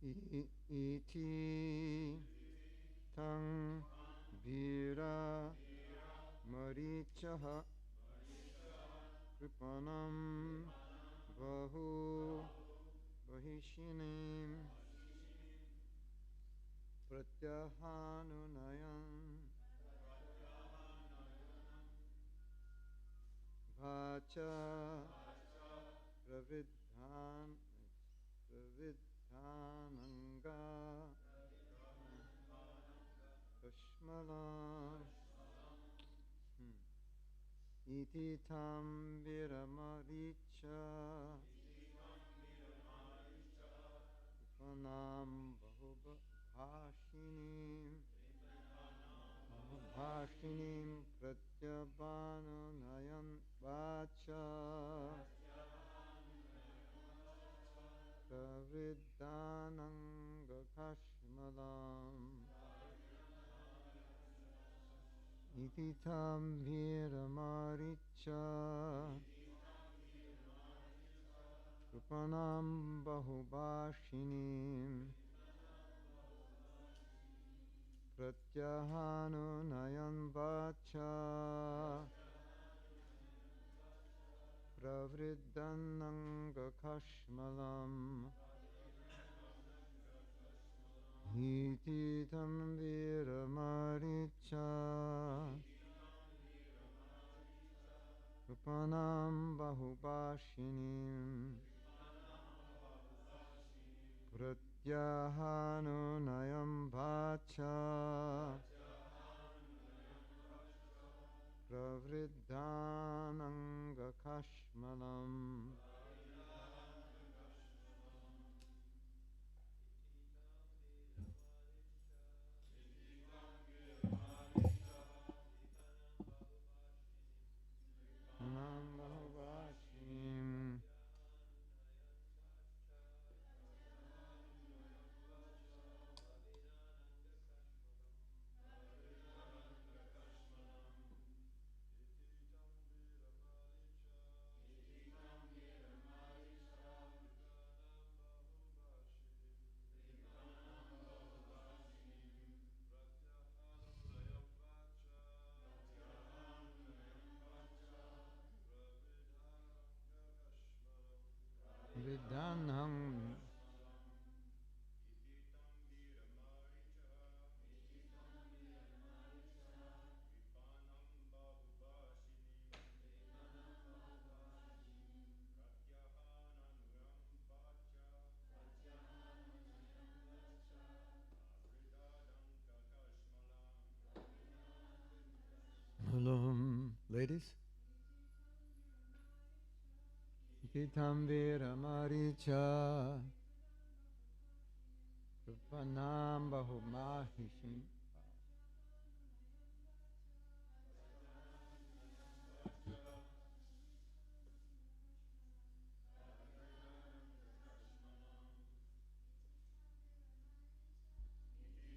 iti tang vira marichaha kripanam bahu vahishinim pratyahanunayam vacha pravidhan pravidhananga kashmala iti tam viramaricha Vanam bahubhashinim pratyabhanu nayan vacha pravidhananga kashmalam iti tam viramaricha Rupanam bahubhashinim pratyahanu nayan vacha pravridhananga kashmalam iti tam viramaricha Rupanam bahubhashinim pratyahanu nayam vacha pravridhananga kashmalam nam bahubhashinim vidhanam hello ladies Itam viramaricha Rupanam bahubhashinim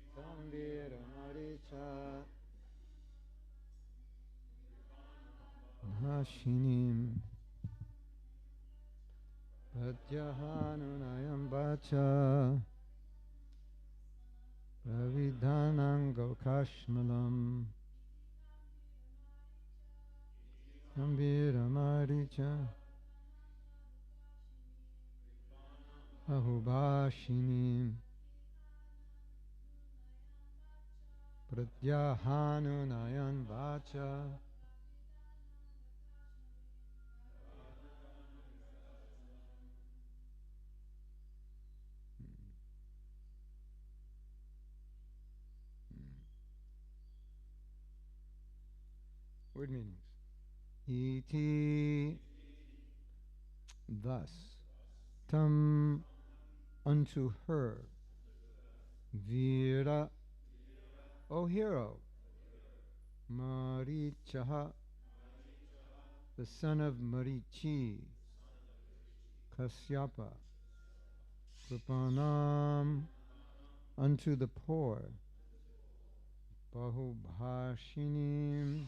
Itam viramaricha Hashinim Pratyahanunayam vacha Pravidhananga kashmalam Gambira maricha Ahubhashinim Pratyahanunayam vacha Word meanings. Iti, thus, tam, unto her, vira, O hero, marichaha, the son of Marichi, Kasyapa, kripanam, unto the poor, bahubhashinim,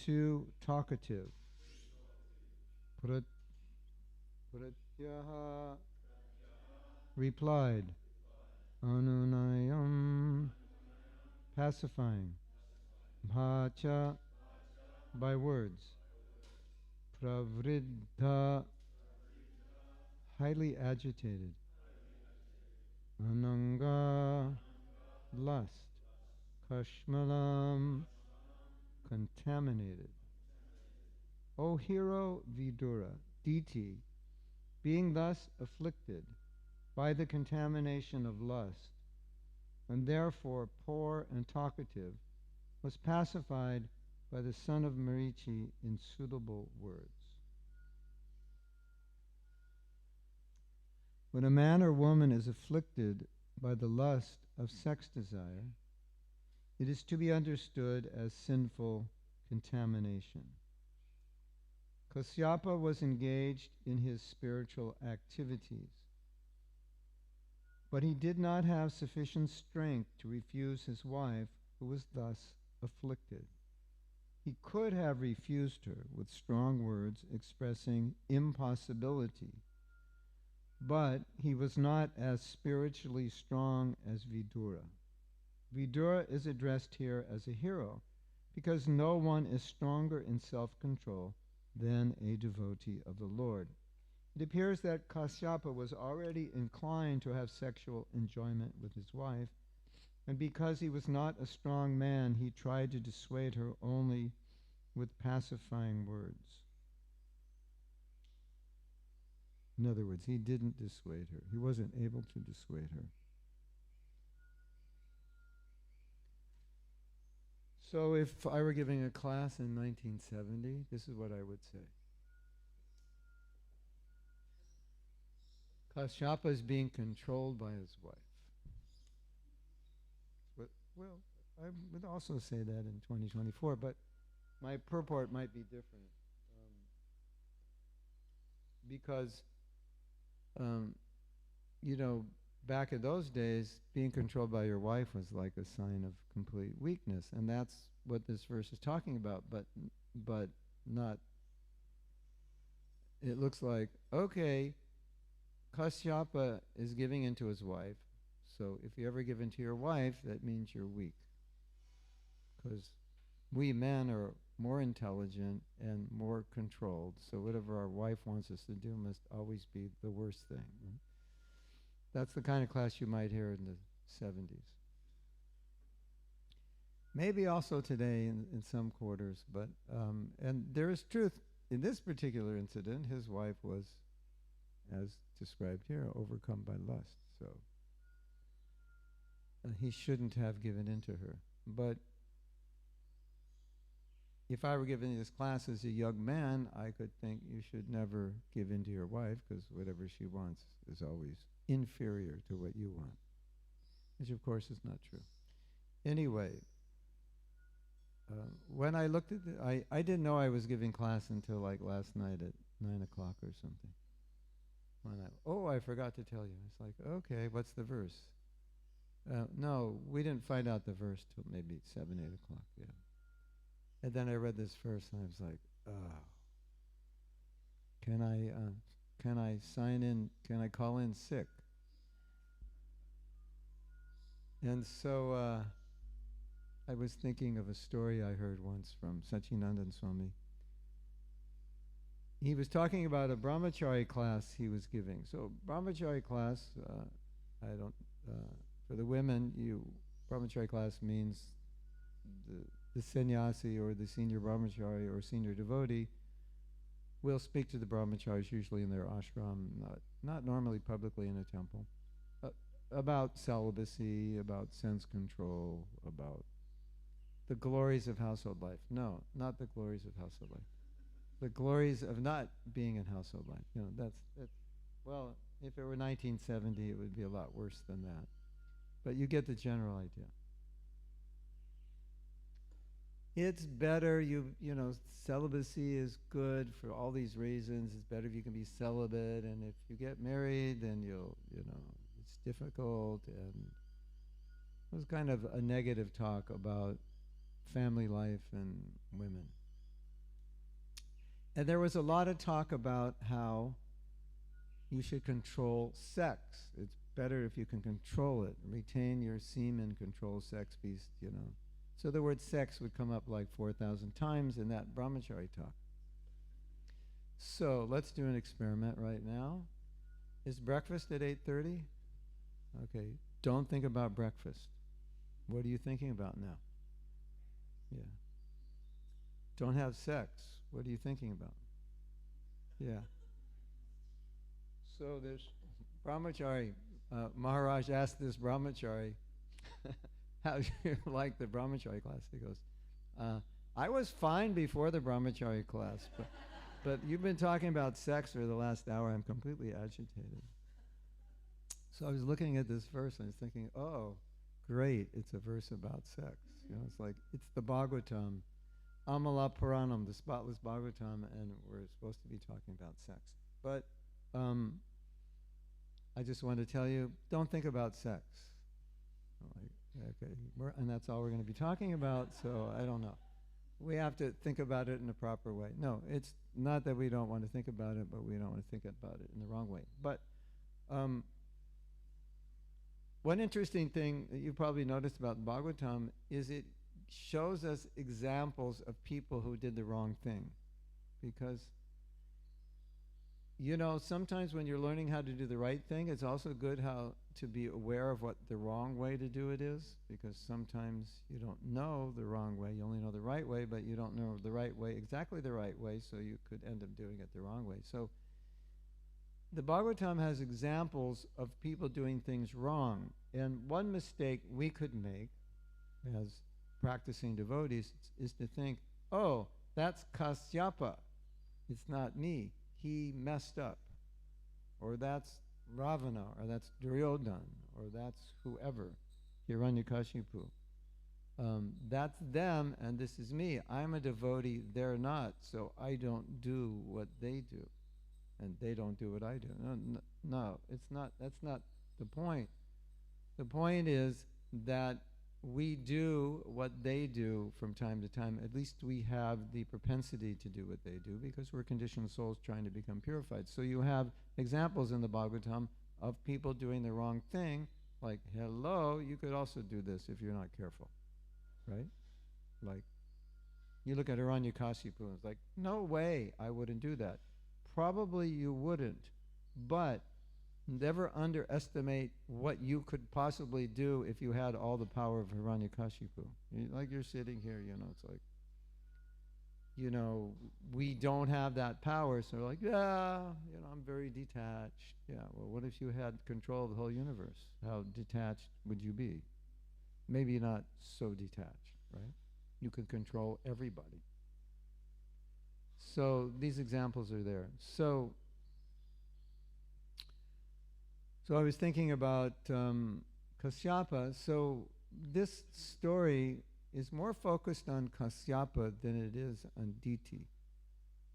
too talkative, pratyaha, replied, Anunayam, pacifying, Bhacha, by words, Pravriddha, highly agitated, Ananga, lust, Kashmalam, contaminated. O hero Vidura, Diti, being thus afflicted by the contamination of lust, and therefore poor and talkative, was pacified by the son of Marichi in suitable words. When a man or woman is afflicted by the lust of sex desire, it is to be understood as sinful contamination. Kasyapa was engaged in his spiritual activities, but he did not have sufficient strength to refuse his wife, who was thus afflicted. He could have refused her with strong words expressing impossibility, but he was not as spiritually strong as Vidura. Vidura is addressed here as a hero because no one is stronger in self-control than a devotee of the Lord. It appears that Kasyapa was already inclined to have sexual enjoyment with his wife, and because he was not a strong man, he tried to dissuade her only with pacifying words. In other words, he didn't dissuade her. He wasn't able to dissuade her. So if I were giving a class in 1970, this is what I would say. Kasyapa is being controlled by his wife. Well, I would also say that in 2024, but my purport might be different. Because, back in those days, being controlled by your wife was like a sign of complete weakness, and that's what this verse is talking about, but not. It looks like, okay, Kasyapa is giving in to his wife, so if you ever give in to your wife, that means you're weak. Because we men are more intelligent and more controlled, so whatever our wife wants us to do must always be the worst thing. Right? That's the kind of class you might hear in the 70s. Maybe also today in some quarters, but, and there is truth. In this particular incident, his wife was, as described here, overcome by lust, so he shouldn't have given in to her. But if I were giving this class as a young man, I could think you should never give in to your wife, because whatever she wants is always inferior to what you want, which of course is not true. Anyway, when I looked at I didn't know I was giving class until like last night at 9 o'clock or something. I forgot to tell you. It's like, okay, what's the verse? No, we didn't find out the verse till maybe 7, 8 o'clock, yeah. And then I read this verse and I was like, can I sign in, can I call in sick? And so I was thinking of a story I heard once from Sachinandan Swami. He was talking about a brahmachari class he was giving. So brahmachari class, for the women, brahmachari class means the sannyasi or the senior brahmachari or senior devotee will speak to the brahmacharis, usually in their ashram, not normally publicly in a temple, about celibacy, about sense control, about the glories of household life. No, not the glories of household life. The glories of not being in household life. That's well, if it were 1970, it would be a lot worse than that. But you get the general idea. It's better, celibacy is good for all these reasons. It's better if you can be celibate, and if you get married, then it's difficult. And it was kind of a negative talk about family life and women. And there was a lot of talk about how you should control sex. It's better if you can control it. Retain your semen, control sex, beast, you know. So the word sex would come up like 4,000 times in that brahmachari talk. So let's do an experiment right now. Is breakfast at 8:30? Okay, don't think about breakfast. What are you thinking about now? Yeah. Don't have sex. What are you thinking about? Yeah. So there's brahmachari. Maharaj asked this brahmachari, how do you like the brahmachari class? He goes, I was fine before the brahmachari class, but you've been talking about sex for the last hour. I'm completely agitated. So I was looking at this verse and I was thinking, oh, great, it's a verse about sex. You know, it's like, it's the Bhagavatam, Amala Puranam, the spotless Bhagavatam, and we're supposed to be talking about sex. But I just want to tell you, don't think about sex. Like, okay, and that's all we're going to be talking about, so I don't know. We have to think about it in a proper way. No, it's not that we don't want to think about it, but we don't want to think about it in the wrong way. But one interesting thing that you probably noticed about Bhagavatam is it shows us examples of people who did the wrong thing. Because, you know, sometimes when you're learning how to do the right thing, it's also good how to be aware of what the wrong way to do it is, because sometimes you don't know the wrong way. You only know the right way, but you don't know the right way, exactly the right way, so you could end up doing it the wrong way. So the Bhagavatam has examples of people doing things wrong. And one mistake we could make as practicing devotees is to think, oh, that's Kasyapa. It's not me. He messed up. Or that's Ravana, or that's Duryodhana, or that's whoever, Hiranyakashipu. That's them, and this is me. I'm a devotee, they're not, so I don't do what they do. And they don't do what I do. No, it's not. That's not the point. The point is that we do what they do from time to time. At least we have the propensity to do what they do because we're conditioned souls trying to become purified. So you have examples in the Bhagavatam of people doing the wrong thing, like, hello, you could also do this if you're not careful, right? Like, you look at Hiranyakashipu and it's like, no way, I wouldn't do that. Probably you wouldn't, but never underestimate what you could possibly do if you had all the power of Hiranyakashipu. Like you're sitting here, you know, it's like, you know, we don't have that power, so we're like, yeah, you know, I'm very detached. Yeah, well, what if you had control of the whole universe? How detached would you be? Maybe not so detached, right? You could control everybody. So these examples are there. So I was thinking about Kasyapa. So this story is more focused on Kasyapa than it is on Diti,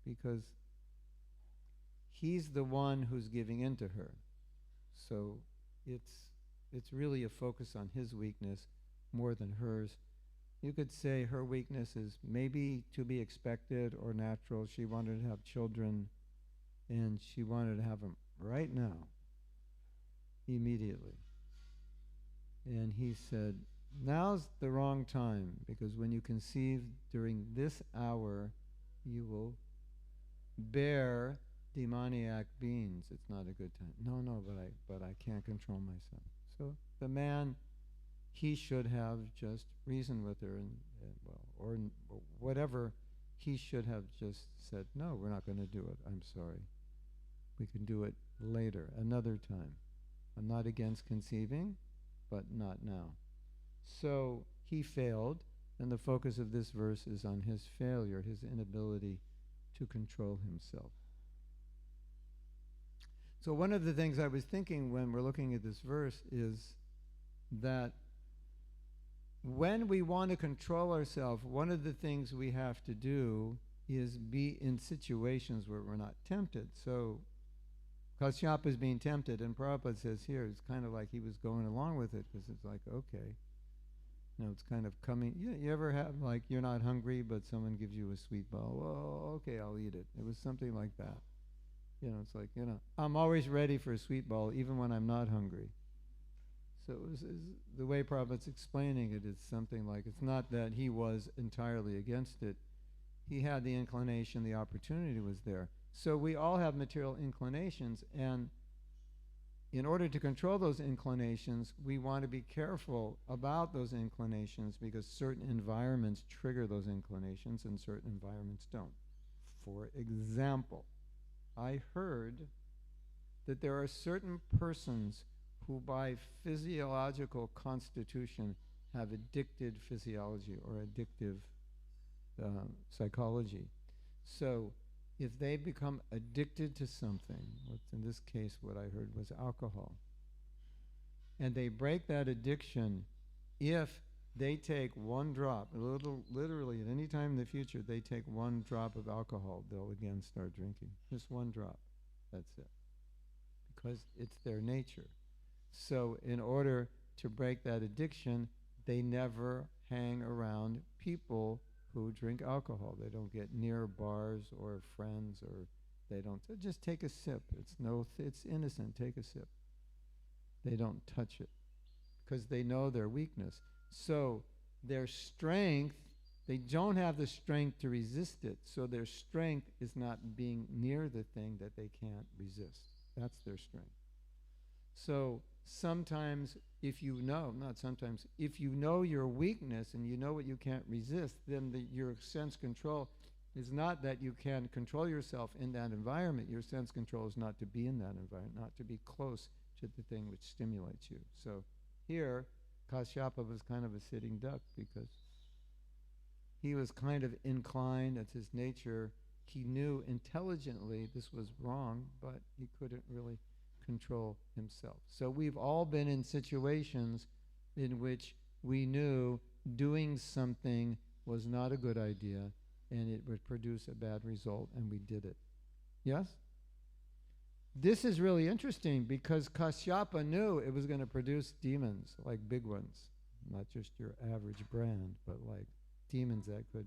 because he's the one who's giving in to her. So it's really a focus on his weakness more than hers. You could say her weakness is maybe to be expected or natural. She wanted to have children, and she wanted to have them right now, immediately. And he said, now's the wrong time, because when you conceive during this hour, you will bear demoniac beings. It's not a good time. No, but I can't control myself. So the man, he should have just reasoned with her, or whatever. He should have just said, no, we're not going to do it. I'm sorry. We can do it later, another time. I'm not against conceiving, but not now. So he failed, and the focus of this verse is on his failure, his inability to control himself. So one of the things I was thinking when we're looking at this verse is that when we want to control ourselves, one of the things we have to do is be in situations where we're not tempted. So Kasyapa is being tempted, and Prabhupada says here, it's kind of like he was going along with it, because it's like, okay, you know, it's kind of coming. You ever have, like, you're not hungry, but someone gives you a sweet ball? Well, okay, I'll eat it. It was something like that. You know, it's like, you know, I'm always ready for a sweet ball, even when I'm not hungry. So the way Prabhupada's explaining it is something like, it's not that he was entirely against it. He had the inclination, the opportunity was there. So we all have material inclinations, and in order to control those inclinations, we want to be careful about those inclinations because certain environments trigger those inclinations and certain environments don't. For example, I heard that there are certain persons who by physiological constitution have addicted physiology or addictive psychology. So if they become addicted to something, what's in this case what I heard was alcohol, and they break that addiction if they take one drop, literally at any time in the future, they take one drop of alcohol, they'll again start drinking. Just one drop. That's it. Because it's their nature. So in order to break that addiction, they never hang around people who drink alcohol. They don't get near bars or friends, or they don't. Just take a sip. It's innocent. Take a sip. They don't touch it because they know their weakness. So their strength, they don't have the strength to resist it. So their strength is not being near the thing that they can't resist. That's their strength. So sometimes if you know, not sometimes, if you know your weakness and you know what you can't resist, then your sense control is not that you can control yourself in that environment. Your sense control is not to be in that environment, not to be close to the thing which stimulates you. So here, Kashyapa was kind of a sitting duck because he was kind of inclined, that's his nature. He knew intelligently this was wrong, but he couldn't really control himself. So we've all been in situations in which we knew doing something was not a good idea and it would produce a bad result, and we did it. Yes? This is really interesting because Kashyapa knew it was going to produce demons, like big ones, not just your average brand, but like demons that could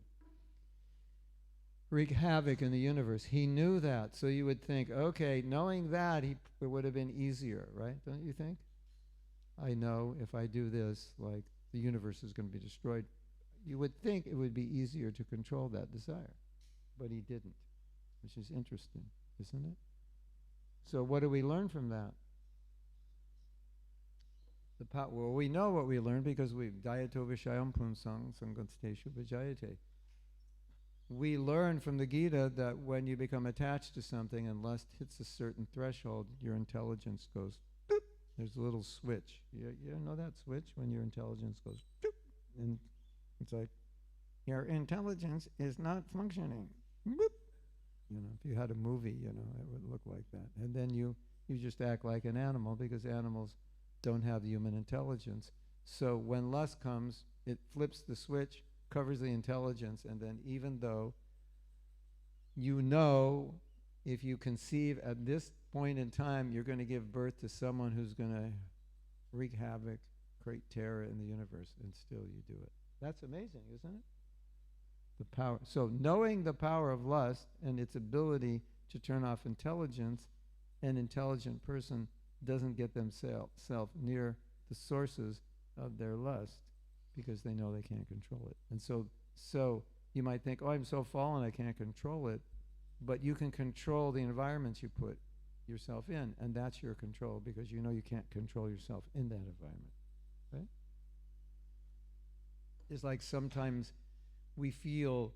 wreak havoc in the universe. He knew that. So you would think, okay, knowing that, it would have been easier, right? Don't you think? I know if I do this, like the universe is going to be destroyed. You would think it would be easier to control that desire. But he didn't, which is interesting, isn't it? So what do we learn from that? Well, we know what we learned because we Dayato Vishayam Punsang Sangateshu Vijayate. We learn from the Gita that when you become attached to something and lust hits a certain threshold, your intelligence goes boop. There's a little switch. You know that switch when your intelligence goes boop, and it's like your intelligence is not functioning. Boop. You know, if you had a movie, you know, it would look like that. And then you just act like an animal because animals don't have human intelligence. So when lust comes, it flips the switch, covers the intelligence, and then even though you know if you conceive at this point in time you're going to give birth to someone who's going to wreak havoc, create terror in the universe, and still you do it. That's amazing, isn't it? The power. So knowing the power of lust and its ability to turn off intelligence, an intelligent person doesn't get themselves near the sources of their lust because they know they can't control it. And so you might think, oh, I'm so fallen I can't control it, but you can control the environments you put yourself in, and that's your control because you know you can't control yourself in that environment, right? It's like sometimes we feel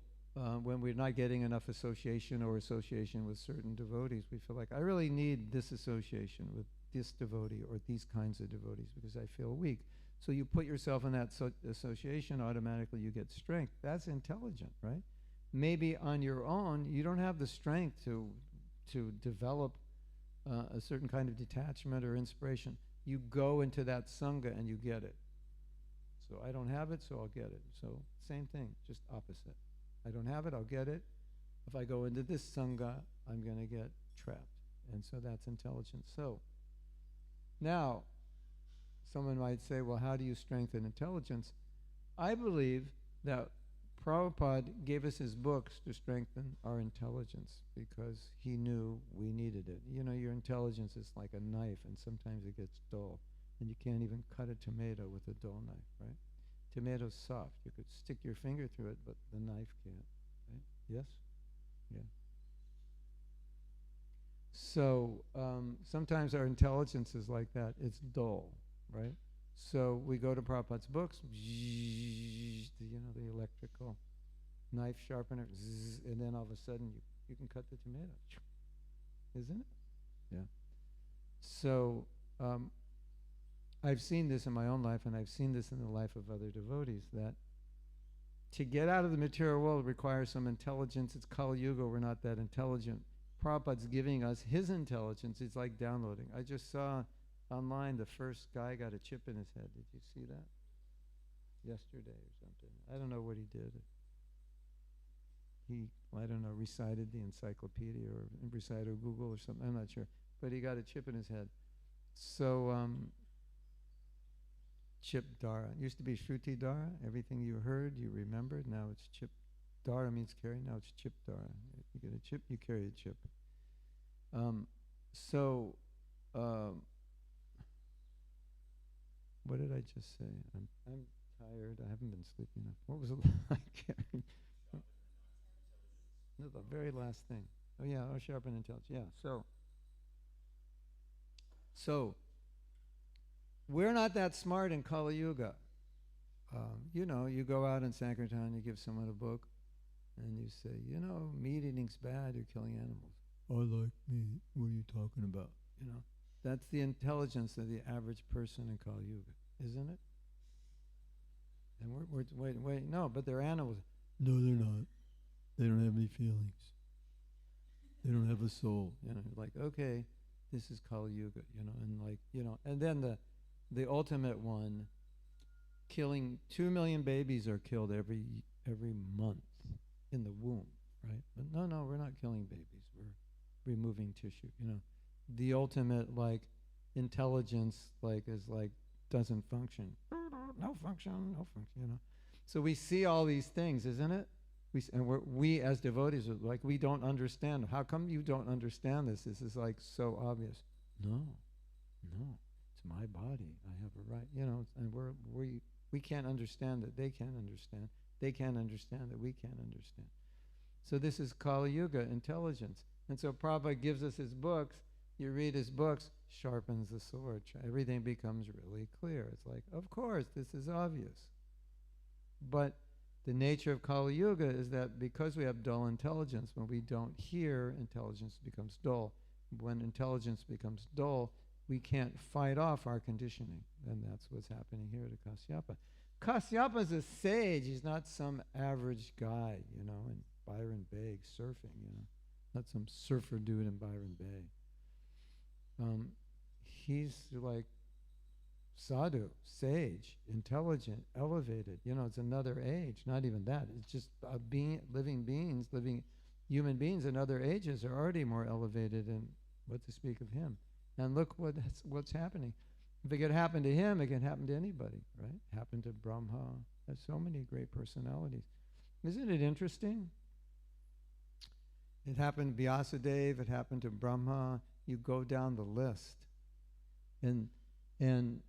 when we're not getting enough association with certain devotees, we feel like, I really need this association with this devotee or these kinds of devotees because I feel weak. So you put yourself in that association, automatically you get strength. That's intelligent, right? Maybe on your own, you don't have the strength to develop a certain kind of detachment or inspiration. You go into that sangha and you get it. So I don't have it, so I'll get it. So same thing, just opposite. I don't have it, I'll get it. If I go into this sangha, I'm going to get trapped. And so that's intelligence. So now, someone might say, well, how do you strengthen intelligence? I believe that Prabhupada gave us his books to strengthen our intelligence because he knew we needed it. You know, your intelligence is like a knife and sometimes it gets dull. And you can't even cut a tomato with a dull knife, right? Tomato's soft. You could stick your finger through it, but the knife can't, right? Yes? Yeah. So sometimes our intelligence is like that. It's dull, right? So we go to Prabhupada's books, the electrical knife sharpener, and then all of a sudden you can cut the tomato, isn't it? Yeah. So I've seen this in my own life, and I've seen this in the life of other devotees, that to get out of the material world requires some intelligence. It's Kali Yuga, we're not that intelligent. Prabhupada's giving us his intelligence. It's like downloading. I just saw online the first guy got a chip in his head. Did you see that? Yesterday or something. I don't know what he did. He, I don't know, recited the encyclopedia or recited Google or something. I'm not sure. But he got a chip in his head. So, Chip Dara. It used to be Shruti Dara. Everything you heard, you remembered. Now it's Chip. Dara means carry. Now it's Chip Dara. You get a chip, you carry a chip. What did I just say? I'm tired. I haven't been sleeping enough. What was it like? No, the very last thing. Oh yeah, sharpen intelligence. Yeah. So we're not that smart in Kali Yuga. You go out in Sankirtan, you give someone a book, and you say, meat eating's bad, you're killing animals. I like meat. What are you talking about? That's the intelligence of the average person in Kali Yuga, isn't it? And wait, no, but they're animals. No, they're not. They don't have any feelings. They don't have a soul. Like, okay, this is Kali Yuga, and then the ultimate one, killing 2 million babies are killed every month in the womb, right? But no, we're not killing babies. We're removing tissue, The ultimate, intelligence, is doesn't function. No function. So we see all these things, isn't it? We as devotees are we don't understand. How come you don't understand this? This is so obvious. No, it's my body. I have a right, and we can't understand that they can't understand. They can't understand that we can't understand. So this is Kali Yuga intelligence. And so Prabhupada gives us his books. You read his books, sharpens the sword. Everything becomes really clear. It's of course, this is obvious. But the nature of Kali Yuga is that because we have dull intelligence, when we don't hear, intelligence becomes dull. When intelligence becomes dull, we can't fight off our conditioning. And that's what's happening here to Kasyapa. Kasyapa is a sage. He's not some average guy, in Byron Bay surfing, Not some surfer dude in Byron Bay. He's sadhu, sage, intelligent, elevated. It's another age. Not even that. It's just living human beings in other ages are already more elevated, and what to speak of him. And look what's happening. If it could happen to him, it can happen to anybody, right? Happened to Brahma. There's so many great personalities. Isn't it interesting? It happened to Vyasadeva, it happened to Brahma. You go down the list. And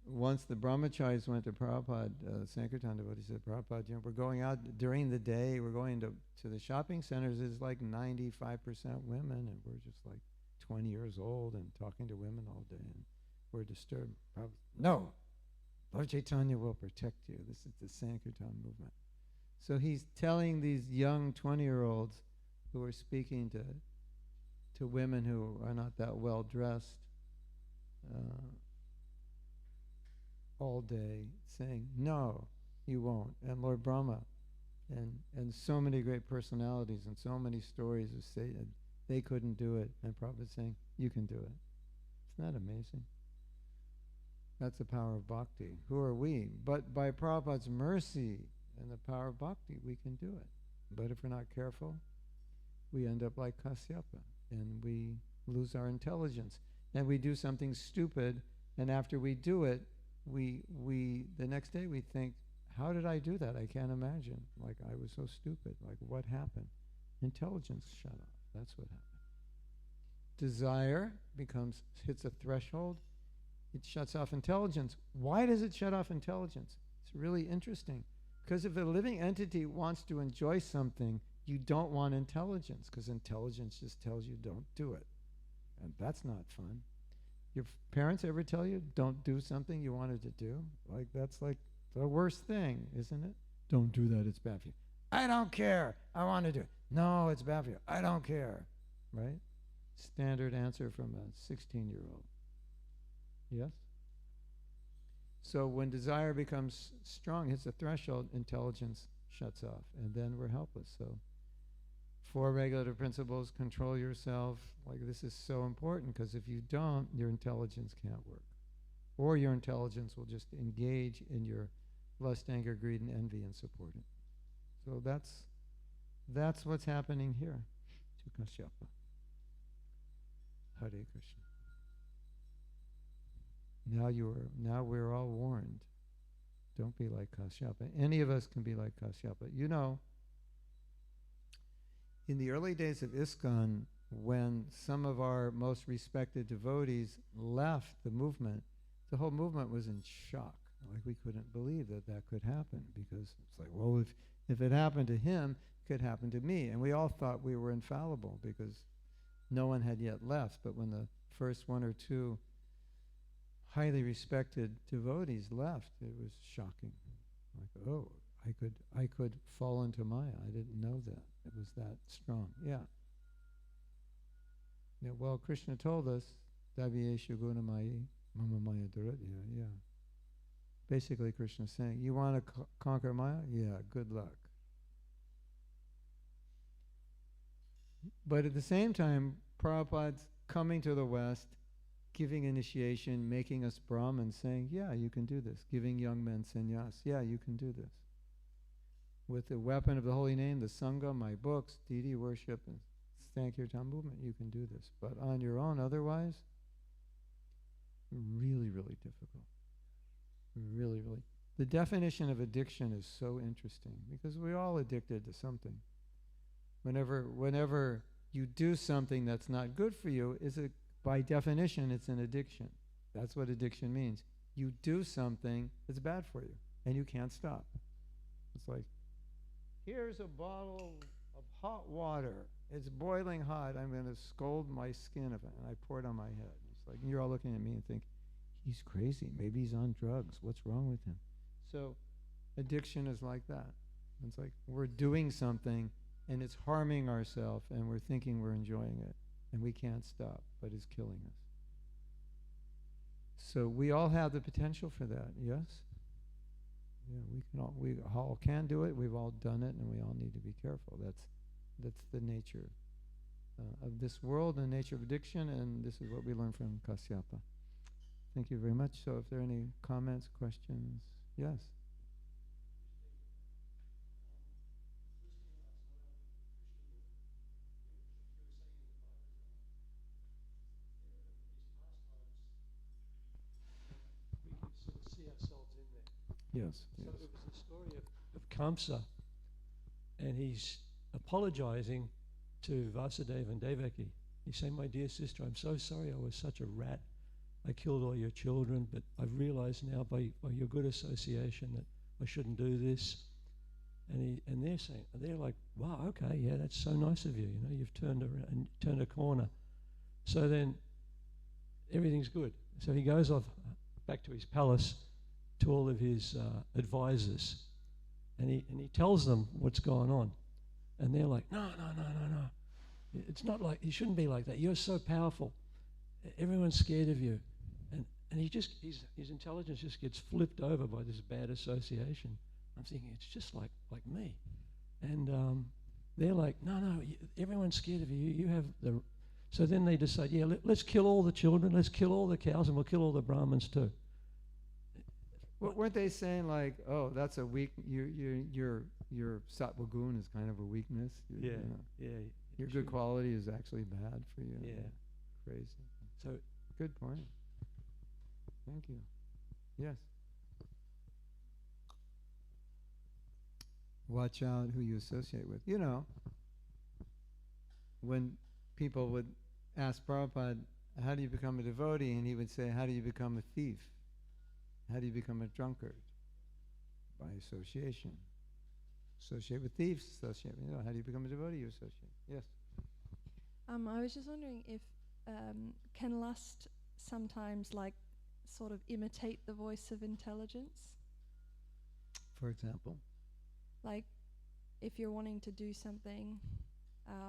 once the brahmacharis went to Prabhupada, Sankirtan devotee said, Prabhupada, we're going out during the day, we're going to the shopping centers, there's 95% women, and we're just 20 years old and talking to women all day, and we're disturbed. No, Lord Chaitanya will protect you. This is the Sankirtan movement. So he's telling these young 20-year-olds who are speaking to women who are not that well dressed all day, saying, no, you won't. And Lord Brahma and so many great personalities and so many stories of Satan, they couldn't do it. And Prabhupada's saying, you can do it. Isn't that amazing? That's the power of bhakti. Who are we? But by Prabhupada's mercy and the power of bhakti, we can do it. But if we're not careful, we end up like Kasyapa, and we lose our intelligence. And we do something stupid, and after we do it, we the next day we think, how did I do that? I can't imagine. I was so stupid. What happened? Intelligence shut off. That's what happened. Desire hits a threshold, it shuts off intelligence. Why does it shut off intelligence? It's really interesting. Because if a living entity wants to enjoy something, you don't want intelligence, because intelligence just tells you don't do it. And that's not fun. Your parents ever tell you don't do something you wanted to do? Like, that's like the worst thing, isn't it? Don't do that, it's bad for you. I don't care, I want to do it. No, it's bad for you. I don't care, right? Standard answer from a 16-year-old. Yes? So when desire becomes strong, hits a threshold, intelligence shuts off, and then we're helpless. So 4 regulative principles: control yourself. Like, this is so important, because if you don't, your intelligence can't work. Or your intelligence will just engage in your lust, anger, greed, and envy and support it. So that's what's happening here to Kashyapa. Hare Krishna. Now we're all warned. Don't be like Kashyapa. Any of us can be like Kashyapa. You know, in the early days of ISKCON, when some of our most respected devotees left the movement, the whole movement was in shock. Like, we couldn't believe that that could happen, because it's like, well, if it happened to him, it could happen to me. And we all thought we were infallible because no one had yet left. But when the first 1 or 2 highly respected devotees left, it was shocking. Like, oh, I could fall into Maya. I didn't know that. It was that strong. Yeah. Yeah, well, Krishna told us, Davyeshu Gunamayi, Mama Maya Duratya. Yeah. Basically, Krishna's saying, you want to conquer Maya? Yeah, good luck. But at the same time, Prabhupada's coming to the West, giving initiation, making us Brahmins, saying, yeah, you can do this. Giving young men sannyas. Yeah, you can do this. With the weapon of the holy name, the Sangha, my books, deity worship, and Sankirtan movement, you can do this. But on your own, otherwise, really, really difficult. Really, really. The definition of addiction is so interesting, because we're all addicted to something. Whenever you do something that's not good for you, by definition, it's an addiction. That's what addiction means. You do something that's bad for you, and you can't stop. It's like, here's a bottle of hot water. It's boiling hot. I'm going to scald my skin of it, and I pour it on my head. It's like, you're all looking at me and think, he's crazy. Maybe he's on drugs. What's wrong with him? So addiction is like that. It's like we're doing something, and it's harming ourselves, and we're thinking we're enjoying it, and we can't stop, but it's killing us. So we all have the potential for that, yes? Yeah, we all can do it. We've all done it, and we all need to be careful. That's the nature of this world, and the nature of addiction, and this is what we learn from Kashyapa. Thank you very much. So if there are any comments, questions, yes? We can sort of see ourselves in there. Yes. So it was the story of Kamsa, and he's apologizing to Vasudeva and Devaki. He's saying, my dear sister, I'm so sorry I was such a rat. I killed all your children, but I've realized now by your good association that I shouldn't do this. And they're saying, they're like, wow, okay, yeah, that's so nice of you. You know, you've turned around and turned a corner. So then everything's good. So he goes off back to his palace to all of his advisors, and he tells them what's going on. And they're like, no. It's not like, you shouldn't be like that. You're so powerful. Everyone's scared of you. And his intelligence just gets flipped over by this bad association. I'm thinking, it's just like me. And they're like, no, everyone's scared of you. You have the... So then they decide, yeah, let's kill all the children, let's kill all the cows, and we'll kill all the Brahmins too. Weren't they saying like, oh, that's a weak, your sattva gun is kind of a weakness? Yeah. Your good quality is actually bad for you. Yeah. Crazy. So good point. Thank you. Yes. Watch out who you associate with. You know, when people would ask Prabhupada, how do you become a devotee? And he would say, how do you become a thief? How do you become a drunkard? By association. Associate with thieves, associate, how do you become a devotee? You associate. Yes? I was just wondering if can lust sometimes like sort of imitate the voice of intelligence? For example? Like if you're wanting to do something.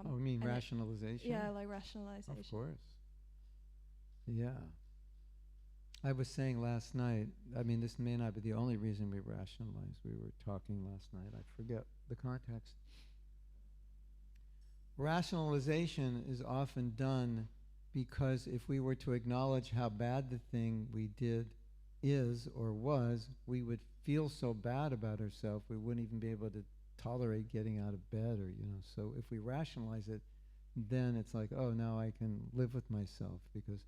You mean rationalization? Yeah, like rationalization. Of course. Yeah. I was saying last night, this may not be the only reason we rationalize. We were talking last night. I forget the context. Rationalization is often done because if we were to acknowledge how bad the thing we did is or was, we would feel so bad about ourselves, we wouldn't even be able to tolerate getting out of bed so if we rationalize it, then it's like, oh, now I can live with myself because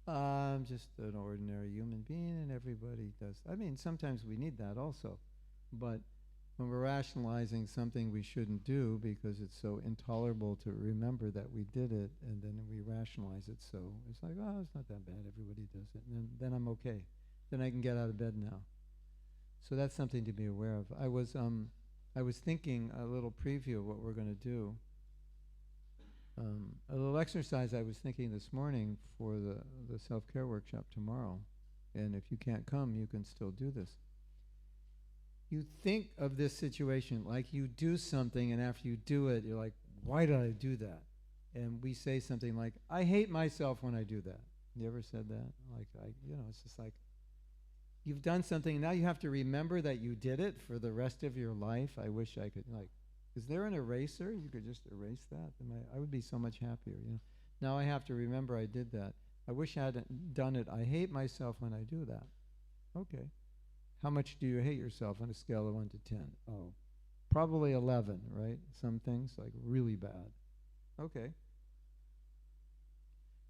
I'm just an ordinary human being and everybody does. Sometimes we need that also, but when we're rationalizing something we shouldn't do because it's so intolerable to remember that we did it, and then we rationalize it, so it's like, oh, it's not that bad, everybody does it, and then I'm okay. Then I can get out of bed now. So that's something to be aware of. I was thinking a little preview of what we're going to do. A little exercise I was thinking this morning for the self-care workshop tomorrow, and if you can't come, you can still do this. You think of this situation like you do something, and after you do it, you're like, why did I do that? And we say something like, I hate myself when I do that. You ever said that? It's just like, you've done something, now you have to remember that you did it for the rest of your life. I wish I could, is there an eraser? You could just erase that. I would be so much happier, Now I have to remember I did that. I wish I hadn't done it. I hate myself when I do that. Okay. How much do you hate yourself on a scale of 1 to 10? Oh, probably 11, right? Some things, like really bad. Okay.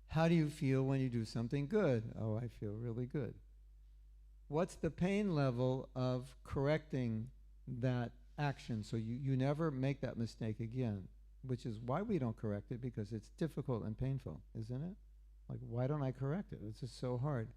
How do you feel when you do something good? Oh, I feel really good. What's the pain level of correcting that action so you never make that mistake again? Which is why we don't correct it, because it's difficult and painful, isn't it? Like, why don't I correct it? It's just so hard.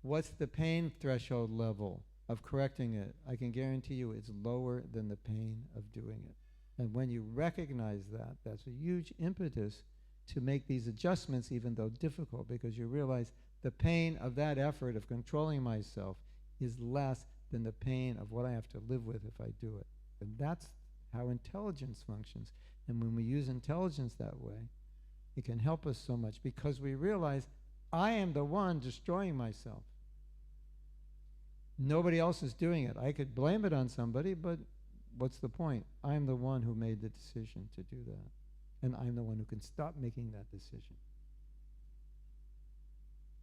What's the pain threshold level of correcting it? I can guarantee you it's lower than the pain of doing it. And when you recognize that, that's a huge impetus to make these adjustments, even though difficult, because you realize the pain of that effort of controlling myself is less than the pain of what I have to live with if I do it. And that's how intelligence functions. And when we use intelligence that way, it can help us so much because we realize I am the one destroying myself. Nobody else is doing it. I could blame it on somebody, but what's the point? I'm the one who made the decision to do that. And I'm the one who can stop making that decision.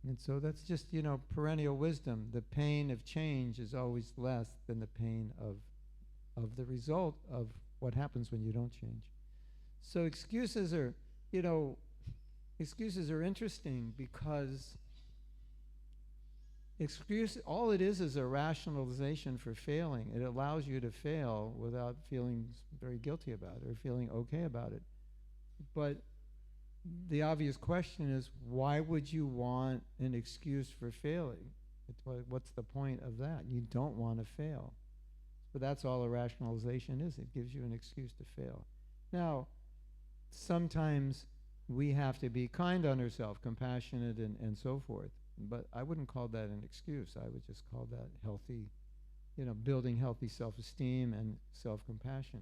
And so that's just, perennial wisdom. The pain of change is always less than the pain of the result of what happens when you don't change. So excuses are interesting because all it is a rationalization for failing. It allows you to fail without feeling very guilty about it or feeling okay about it. But the obvious question is, why would you want an excuse for failing? What's the point of that? You don't want to fail. But that's all a rationalization is. It gives you an excuse to fail. Now, sometimes we have to be kind on ourselves, compassionate and so forth. But I wouldn't call that an excuse. I would just call that healthy, building healthy self-esteem and self-compassion.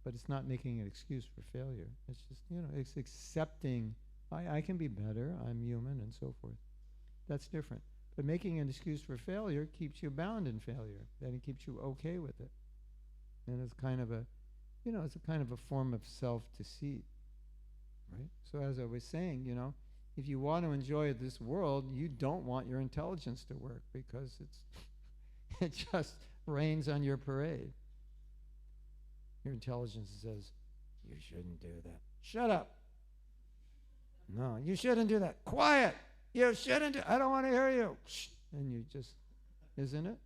But it's not making an excuse for failure. It's just, it's accepting, I can be better, I'm human, and so forth. That's different. But making an excuse for failure keeps you bound in failure. Then it keeps you okay with it. And it's kind of it's a kind of a form of self-deceit, right? So as I was saying, if you want to enjoy this world, you don't want your intelligence to work because it just rains on your parade. Your intelligence says, you shouldn't do that. Shut up. No, you shouldn't do that. Quiet. You shouldn't do, I don't want to hear you. Shh. And you just, isn't it?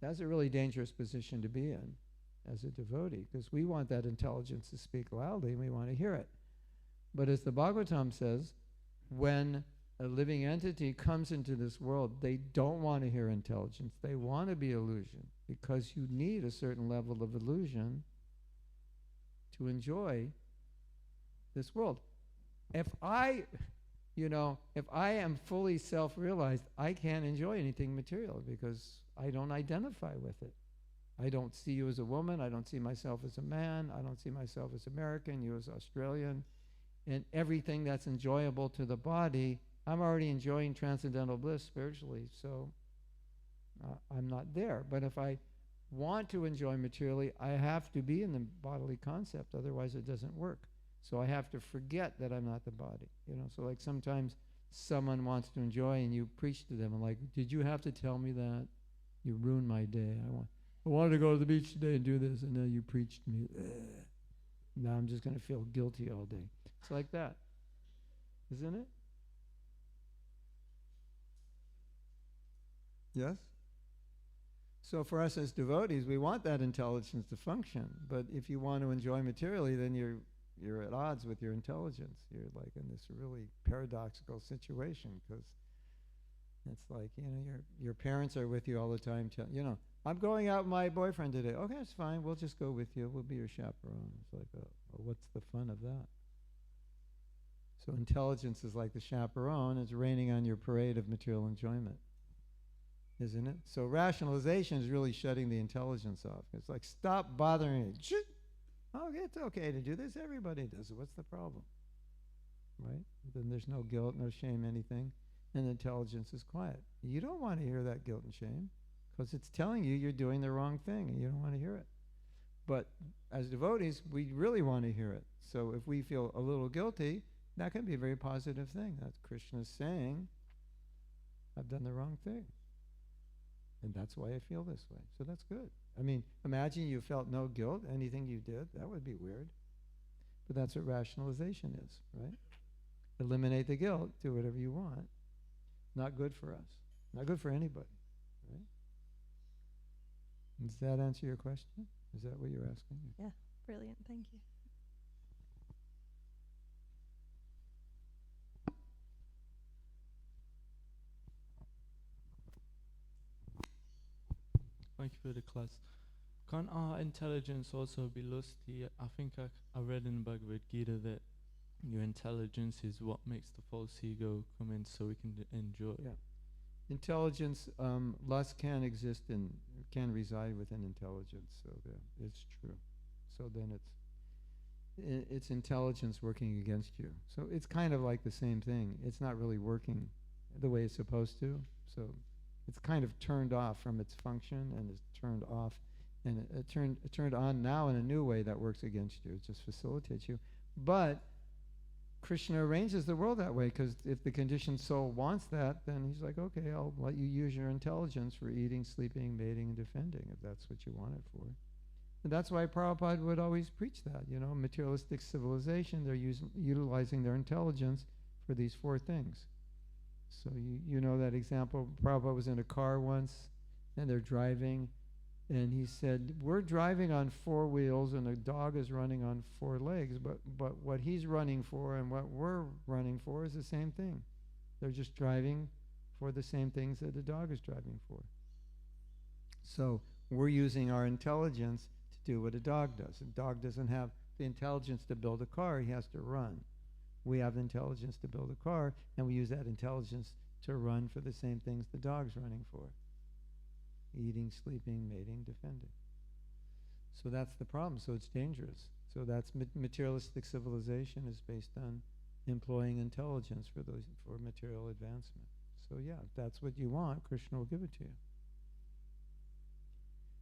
That's a really dangerous position to be in as a devotee, because we want that intelligence to speak loudly and we want to hear it. But as the Bhagavatam says, when a living entity comes into this world, they don't want to hear intelligence. They want to be illusion, because you need a certain level of illusion to enjoy this world. If I am fully self-realized, I can't enjoy anything material because I don't identify with it. I don't see you as a woman. I don't see myself as a man. I don't see myself as American, you as Australian. And everything that's enjoyable to the body, I'm already enjoying transcendental bliss spiritually, so I'm not there. But if I want to enjoy materially, I have to be in the bodily concept, otherwise it doesn't work. So I have to forget that I'm not the body. So like sometimes someone wants to enjoy and you preach to them and like, did you have to tell me that? You ruined my day. I wanted to go to the beach today and do this, and then you preached to me. Ugh. Now I'm just going to feel guilty all day. It's like that, isn't it? Yes? So for us as devotees, we want that intelligence to function. But if you want to enjoy materially, then you're at odds with your intelligence. You're like in this really paradoxical situation, because it's like, your parents are with you all the time. I'm going out with my boyfriend today. Okay, it's fine. We'll just go with you. We'll be your chaperone. It's like, well, what's the fun of that? So intelligence is like the chaperone. It's raining on your parade of material enjoyment, isn't it? So rationalization is really shutting the intelligence off. It's like, stop bothering me. Oh, it's okay to do this. Everybody does it. What's the problem? Right? Then there's no guilt, no shame, anything. And intelligence is quiet. You don't want to hear that guilt and shame, because it's telling you you're doing the wrong thing and you don't want to hear it. But as devotees, we really want to hear it. So if we feel a little guilty, that can be a very positive thing. That's Krishna saying, I've done the wrong thing. And that's why I feel this way. So that's good. I mean, imagine you felt no guilt, anything you did. That would be weird. But that's what rationalization is, right? Eliminate the guilt, do whatever you want. Not good for us. Not good for anybody, right? Does that answer your question? Is that what you're asking? Yeah, brilliant. Thank you. Thank you for the class. Can our intelligence also be lusty? I think I read in the Bhagavad Gita that your intelligence is what makes the false ego come in so we can enjoy. Yeah. Intelligence, lust can reside within intelligence, so it's true. So then it's intelligence working against you. So it's kind of like the same thing. It's not really working the way it's supposed to. So it's kind of turned off from its function, and it's turned off, and it turned on now in a new way that works against you. It just facilitates you. But Krishna arranges the world that way, because if the conditioned soul wants that, then he's like, okay, I'll let you use your intelligence for eating, sleeping, mating, and defending, if that's what you want it for. And that's why Prabhupada would always preach that, materialistic civilization, they're utilizing their intelligence for these four things. So you know that example, Prabhupada was in a car once, and they're driving, and he said, we're driving on 4 wheels and a dog is running on 4 legs, but what he's running for and what we're running for is the same thing. They're just driving for the same things that the dog is driving for. So we're using our intelligence to do what a dog does. A dog doesn't have the intelligence to build a car, he has to run. We have the intelligence to build a car, and we use that intelligence to run for the same things the dog's running for. Eating, sleeping, mating, defending. So that's the problem. So it's dangerous. So that's materialistic civilization is based on employing intelligence for material advancement. So yeah, if that's what you want, Krishna will give it to you.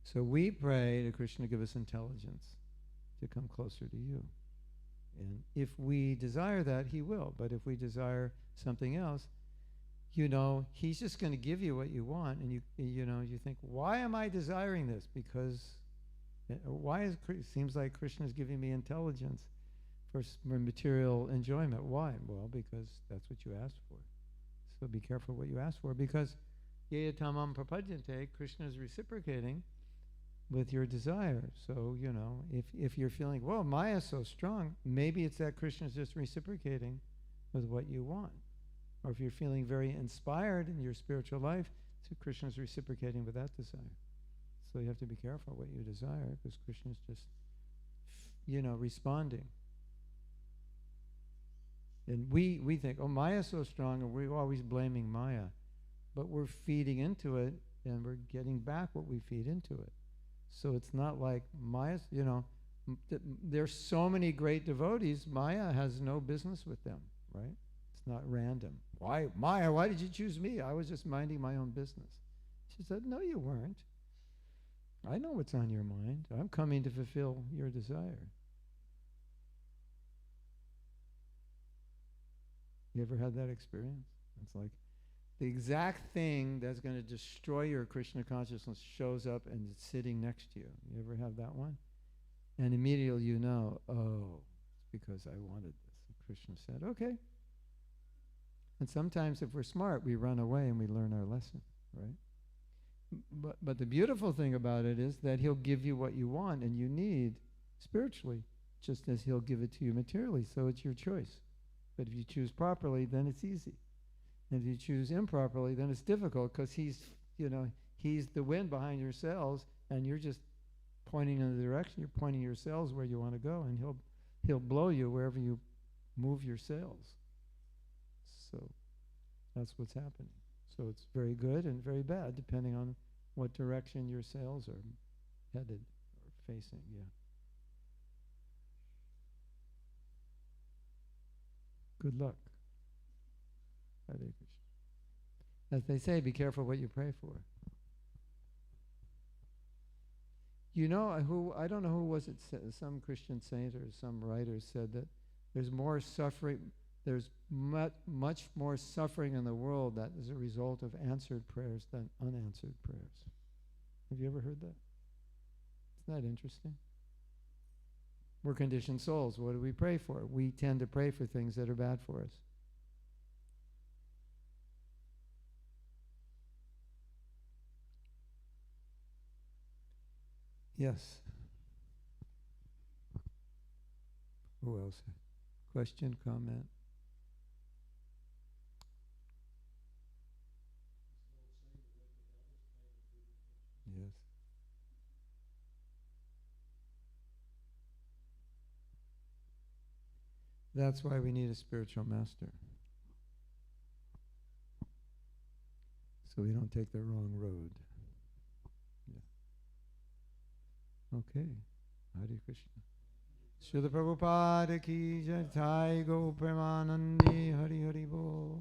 So we pray to Krishna give us intelligence to come closer to you. And if we desire that, he will. But if we desire something else, he's just going to give you what you want, and you think, why am I desiring this? Because it seems like Krishna is giving me intelligence for material enjoyment. Why? Well, because that's what you asked for. So be careful what you ask for, because yayatamam prapadyante, Krishna is reciprocating with your desire. So, if you're feeling, well, Maya's so strong, maybe it's that Krishna's just reciprocating with what you want. Or if you're feeling very inspired in your spiritual life, so Krishna's reciprocating with that desire. So you have to be careful what you desire, because Krishna's just, responding. And we think, oh, Maya's so strong, and we're always blaming Maya. But we're feeding into it, and we're getting back what we feed into it. So it's not like Maya's, there's so many great devotees, Maya has no business with them, right? It's not random. Why, Maya, why did you choose me? I was just minding my own business. She said, no, you weren't. I know what's on your mind. I'm coming to fulfill your desire. You ever had that experience? It's like the exact thing that's going to destroy your Krishna consciousness shows up and it's sitting next to you. You ever have that one? And immediately you know, oh, it's because I wanted this. And Krishna said, okay. And sometimes if we're smart, we run away and we learn our lesson, right? But the beautiful thing about it is that he'll give you what you want and you need spiritually, just as he'll give it to you materially. So it's your choice. But if you choose properly, then it's easy. And if you choose improperly, then it's difficult, because he's the wind behind your sails, and you're just pointing in the direction. You're pointing your sails where you want to go, and he'll blow you wherever you move your sails. So that's what's happening. So it's very good and very bad, depending on what direction your sails are headed or facing. Yeah. Good luck. Hare Krishna. As they say, be careful what you pray for. I don't know who was it, some Christian saint or some writer said that there's more suffering, there's much more suffering in the world that is a result of answered prayers than unanswered prayers. Have you ever heard that? Isn't that interesting? We're conditioned souls. What do we pray for? We tend to pray for things that are bad for us. Yes. Who else? Question, comment? Yes. That's why we need a spiritual master. So we don't take the wrong road. Yeah. Okay. Hare Krishna. Srila Prabhupada ki jai, Thai Go Premanandi, Hari Hari Bol.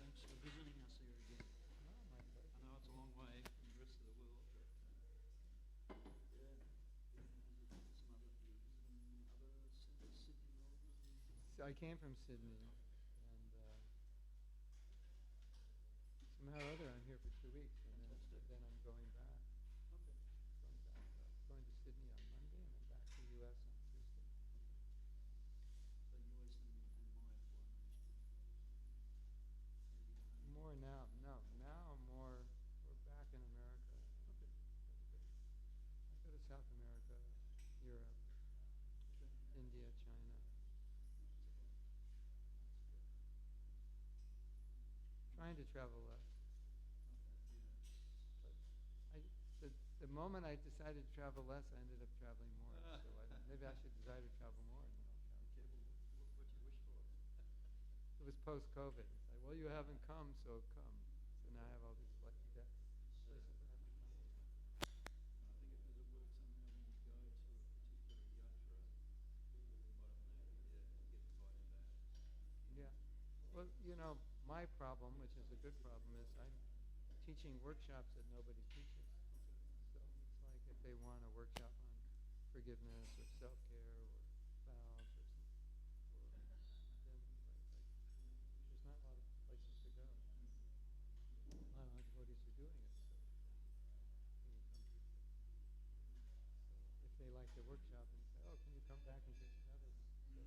Thanks for visiting us here again. I know it's a long way from the rest of the world, but I came from Sydney, and somehow or other I'm here for 2 weeks, and then I'm going back. Okay. Going to Sydney on Monday, and then back to the U.S. on Tuesday. So yours and my More now, no. Now more, we're back in America. Okay. I go to South America, Europe, India, China. Trying to travel less. But the moment I decided to travel less, I ended up traveling more. So maybe I should decide to travel more, and then I'll travel. Okay, well, what you wish for. It was post-COVID. It's like, well, you haven't come, so come. So now I have all these places that I haven't come. I think it would work somehow when you go to a particular yatra, get invited back. Yeah. Well, my problem, which is a good problem, is I'm teaching workshops that nobody teaches. So it's like if they want a workshop on forgiveness or self-care or vows or something, then there's not a lot of places to go. Not a lot of devotees are doing it. So can you come teach it? So if they like the workshop and say, oh, can you come back and teach another one? So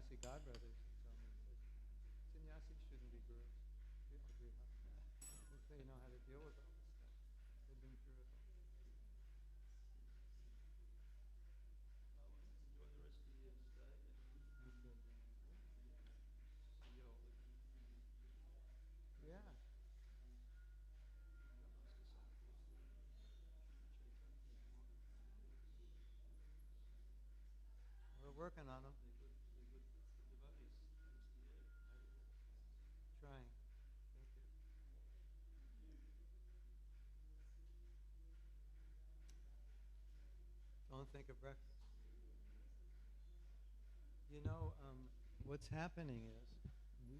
sannyasi godbrothers who tell me that sannyasis shouldn't be gurus. If they know how to deal with all this stuff. They've been through it all. Enjoy the rest of your stay and Okay. see you all again. Yeah. We're working on them. They're good devotees, thanks to you. Trying. Thank you. Don't think of breakfast. You know, what's happening is we